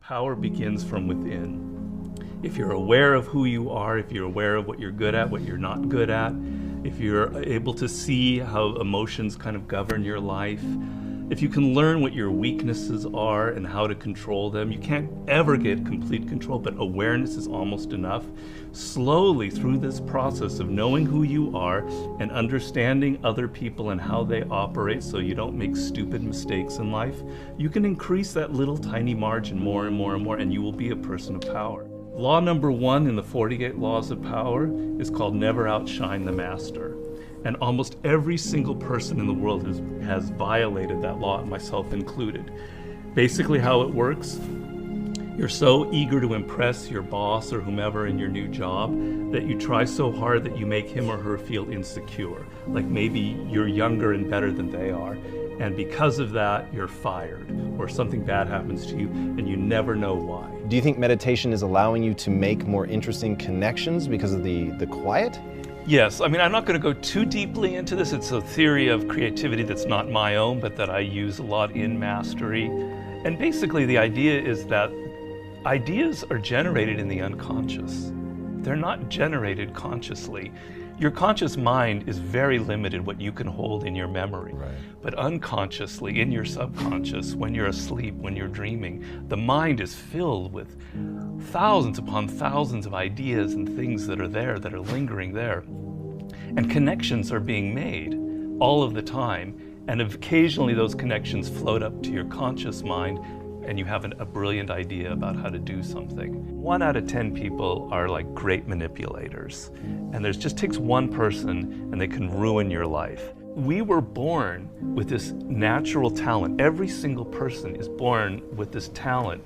Power begins from within. If you're aware of who you are, if you're aware of what you're good at, what you're not good at, if you're able to see how emotions kind of govern your life, if you can learn what your weaknesses are and how to control them, you can't ever get complete control, but awareness is almost enough. Slowly through this process of knowing who you are and understanding other people and how they operate so you don't make stupid mistakes in life, you can increase that little tiny margin more and more and more, and you will be a person of power. Law number 1 in the 48 Laws of Power is called never outshine the master. And almost every single person in the world has violated that law, myself included. Basically how it works, you're so eager to impress your boss or whomever in your new job that you try so hard that you make him or her feel insecure. Like maybe you're younger and better than they are. And because of that, you're fired, or something bad happens to you, and you never know why. Do you think meditation is allowing you to make more interesting connections because of the quiet? Yes, I mean, I'm not going to go too deeply into this. It's a theory of creativity that's not my own, but that I use a lot in Mastery. And basically the idea is that ideas are generated in the unconscious. They're not generated consciously. Your conscious mind is very limited what you can hold in your memory. Right. But unconsciously, in your subconscious, when you're asleep, when you're dreaming, the mind is filled with thousands upon thousands of ideas and things that are there, that are lingering there. And connections are being made all of the time. And occasionally those connections float up to your conscious mind, and you have a brilliant idea about how to do something. 1 out of 10 people are like great manipulators. And there just takes one person and they can ruin your life. We were born with this natural talent. Every single person is born with this talent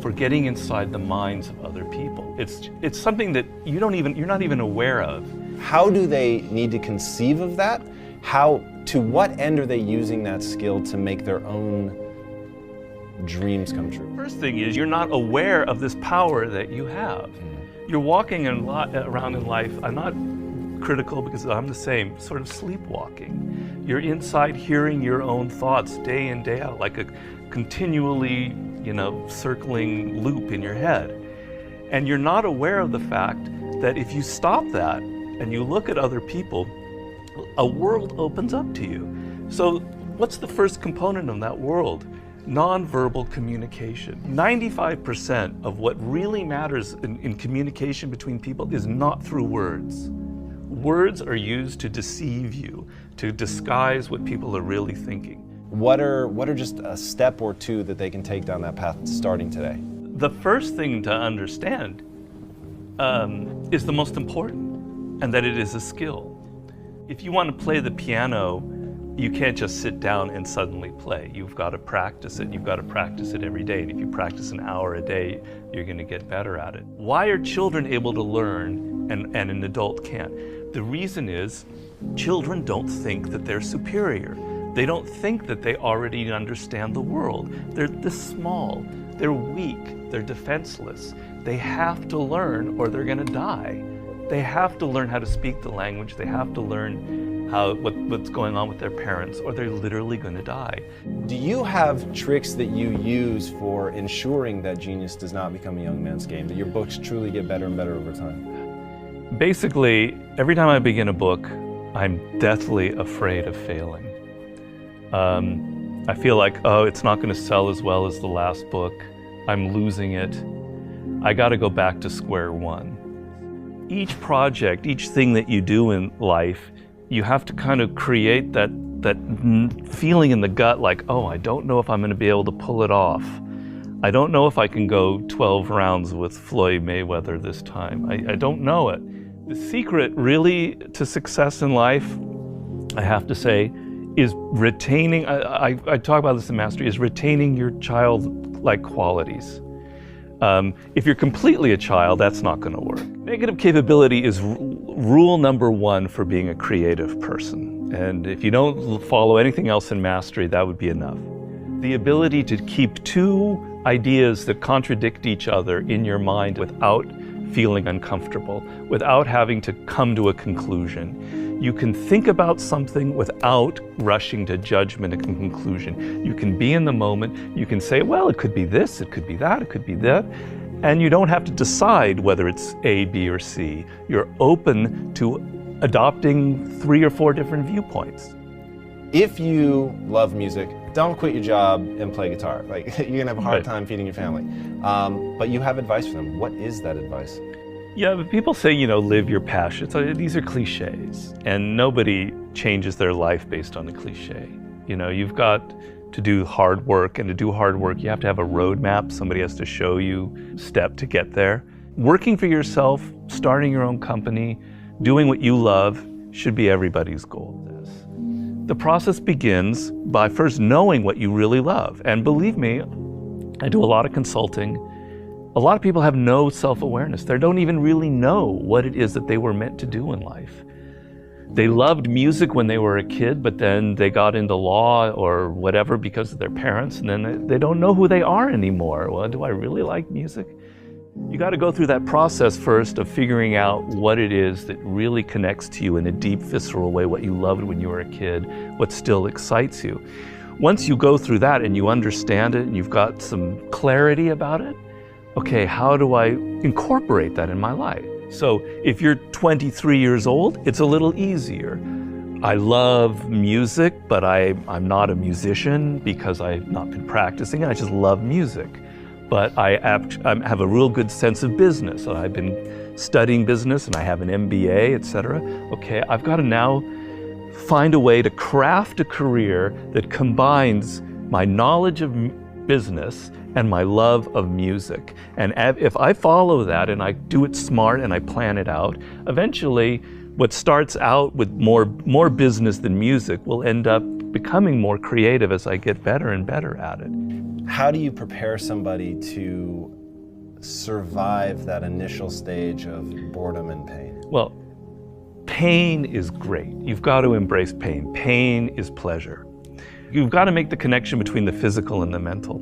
for getting inside the minds of other people. It's something that you're not even aware of. How do they need to conceive of that? To what end are they using that skill to make their own dreams come true? First thing is, you're not aware of this power that you have. You're walking around in life, I'm not critical because I'm the same, sort of sleepwalking. You're inside hearing your own thoughts day in, day out, like a continually, circling loop in your head. And you're not aware of the fact that if you stop that and you look at other people, a world opens up to you. So what's the first component of that world? Nonverbal communication. 95% of what really matters in communication between people is not through words. Words are used to deceive you, to disguise what people are really thinking. What are just a step or two that they can take down that path starting today? The first thing to understand is the most important, and that it is a skill. If you want to play the piano, you can't just sit down and suddenly play. You've got to practice it. You've got to practice it every day. And if you practice an hour a day, you're going to get better at it. Why are children able to learn and an adult can't? The reason is children don't think that they're superior. They don't think that they already understand the world. They're this small. They're weak. They're defenseless. They have to learn or they're going to die. They have to learn how to speak the language. They have to learn what's going on with their parents, or they're literally going to die. Do you have tricks that you use for ensuring that genius does not become a young man's game, that your books truly get better and better over time? Basically, every time I begin a book, I'm deathly afraid of failing. I feel like, it's not going to sell as well as the last book. I'm losing it. I got to go back to square one. Each project, each thing that you do in life, you have to kind of create that feeling in the gut like, I don't know if I'm going to be able to pull it off. I don't know if I can go 12 rounds with Floyd Mayweather this time. I don't know it. The secret really to success in life, I have to say, is retaining, I talk about this in Mastery, is retaining your childlike qualities. If you're completely a child, that's not going to work. Negative capability is rule number 1 for being a creative person. And if you don't follow anything else in Mastery, that would be enough. The ability to keep 2 ideas that contradict each other in your mind without feeling uncomfortable, without having to come to a conclusion. You can think about something without rushing to judgment and conclusion. You can be in the moment. You can say, well, it could be this, it could be that, it could be that. And you don't have to decide whether it's A, B, or C. You're open to adopting 3 or 4 different viewpoints. If you love music, don't quit your job and play guitar. Like, you're gonna have a hard time feeding your family. But you have advice for them. What is that advice? Yeah, but people say, live your passion. So these are cliches, and nobody changes their life based on a cliche. You've got to do hard work, and to do hard work, you have to have a roadmap. Somebody has to show you step to get there. Working for yourself, starting your own company, doing what you love should be everybody's goal. The process begins by first knowing what you really love. And believe me, I do a lot of consulting. A lot of people have no self-awareness. They don't even really know what it is that they were meant to do in life. They loved music when they were a kid, but then they got into law or whatever because of their parents, and then they don't know who they are anymore. Well, do I really like music? You got to go through that process first of figuring out what it is that really connects to you in a deep, visceral way, what you loved when you were a kid, what still excites you. Once you go through that and you understand it and you've got some clarity about it, okay, how do I incorporate that in my life? So if you're 23 years old, it's a little easier. I love music, but I'm not a musician because I've not been practicing it. I just love music. But I have a real good sense of business. I've been studying business and I have an MBA, etc. Okay, I've got to now find a way to craft a career that combines my knowledge of business and my love of music. And if I follow that and I do it smart and I plan it out, eventually what starts out with more business than music will end up becoming more creative as I get better and better at it. How do you prepare somebody to survive that initial stage of boredom and pain? Well, pain is great. You've got to embrace pain. Pain is pleasure. You've got to make the connection between the physical and the mental.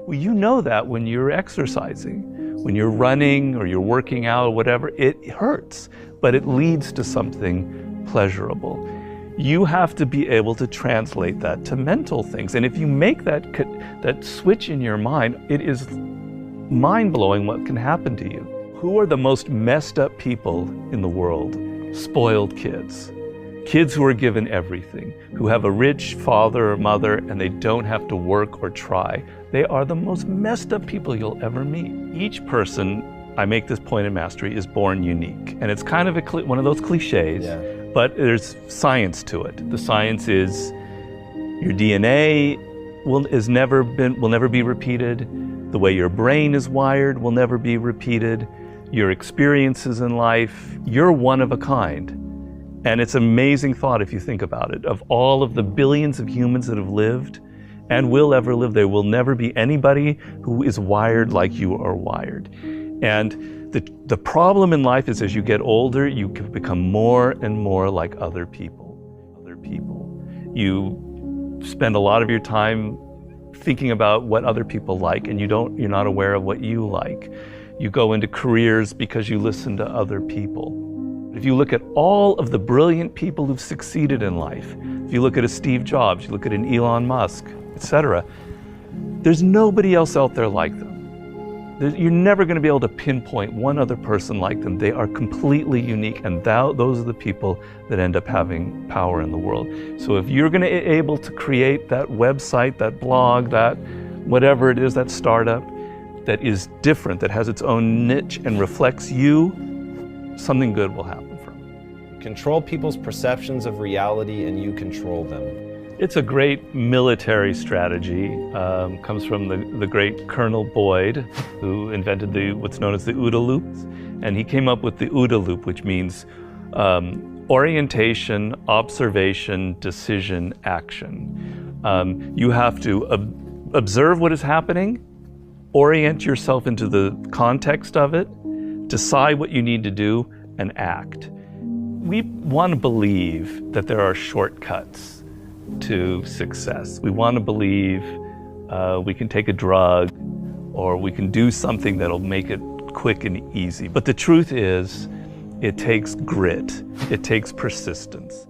Well, you know that when you're exercising, when you're running or you're working out or whatever, it hurts, but it leads to something pleasurable. You have to be able to translate that to mental things. And if you make that switch in your mind, it is mind-blowing what can happen to you. Who are the most messed up people in the world? Spoiled kids. Kids who are given everything, who have a rich father or mother and they don't have to work or try. They are the most messed up people you'll ever meet. Each person, I make this point in Mastery, is born unique. And it's kind of one of those cliches. Yeah. But there's science to it. The science is your DNA will never be repeated. The way your brain is wired will never be repeated. Your experiences in life, you're one of a kind. And it's an amazing thought if you think about it. Of all of the billions of humans that have lived and will ever live, there will never be anybody who is wired like you are wired. And the problem in life is as you get older, you can become more and more like other people. You spend a lot of your time thinking about what other people like, and you're not aware of what you like. You go into careers because you listen to other people. If you look at all of the brilliant people who've succeeded in life, if you look at a Steve Jobs, you look at an Elon Musk, etc., there's nobody else out there like them. You're never going to be able to pinpoint one other person like them. They are completely unique, and those are the people that end up having power in the world. So if you're going to be able to create that website, that blog, that whatever it is, that startup that is different, that has its own niche and reflects you, something good will happen from it. Control people's perceptions of reality and you control them. It's a great military strategy. Comes from the great Colonel Boyd, who invented what's known as the OODA loop. And he came up with the OODA loop, which means orientation, observation, decision, action. You have to observe what is happening, orient yourself into the context of it, decide what you need to do, and act. We want to believe that there are shortcuts to success. We want to believe we can take a drug or we can do something that'll make it quick and easy. But the truth is, it takes grit. It takes persistence.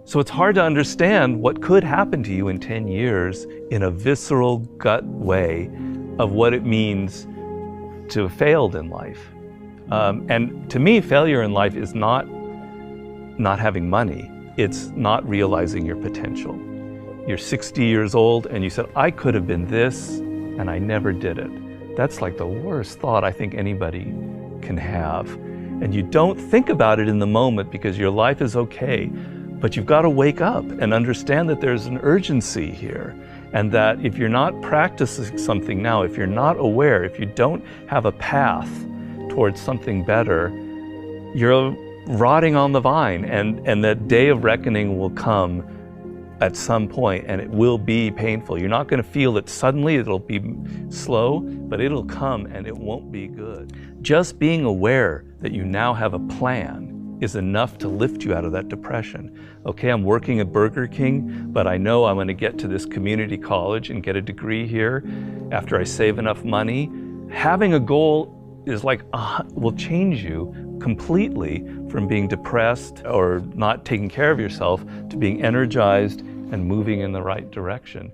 So it's hard to understand what could happen to you in 10 years in a visceral gut way of what it means to have failed in life. And to me, failure in life is not having money. It's not realizing your potential. You're 60 years old and you said, I could have been this, and I never did it. That's like the worst thought I think anybody can have. And you don't think about it in the moment because your life is okay, but you've got to wake up and understand that there's an urgency here, and that if you're not practicing something now, if you're not aware, if you don't have a path towards something better, you're rotting on the vine, and that day of reckoning will come at some point, and it will be painful. You're not going to feel it suddenly, it'll be slow, but it'll come and it won't be good. Just being aware that you now have a plan is enough to lift you out of that depression. Okay, I'm working at Burger King, but I know I'm going to get to this community college and get a degree here after I save enough money. Having a goal is will change you completely from being depressed or not taking care of yourself to being energized and moving in the right direction.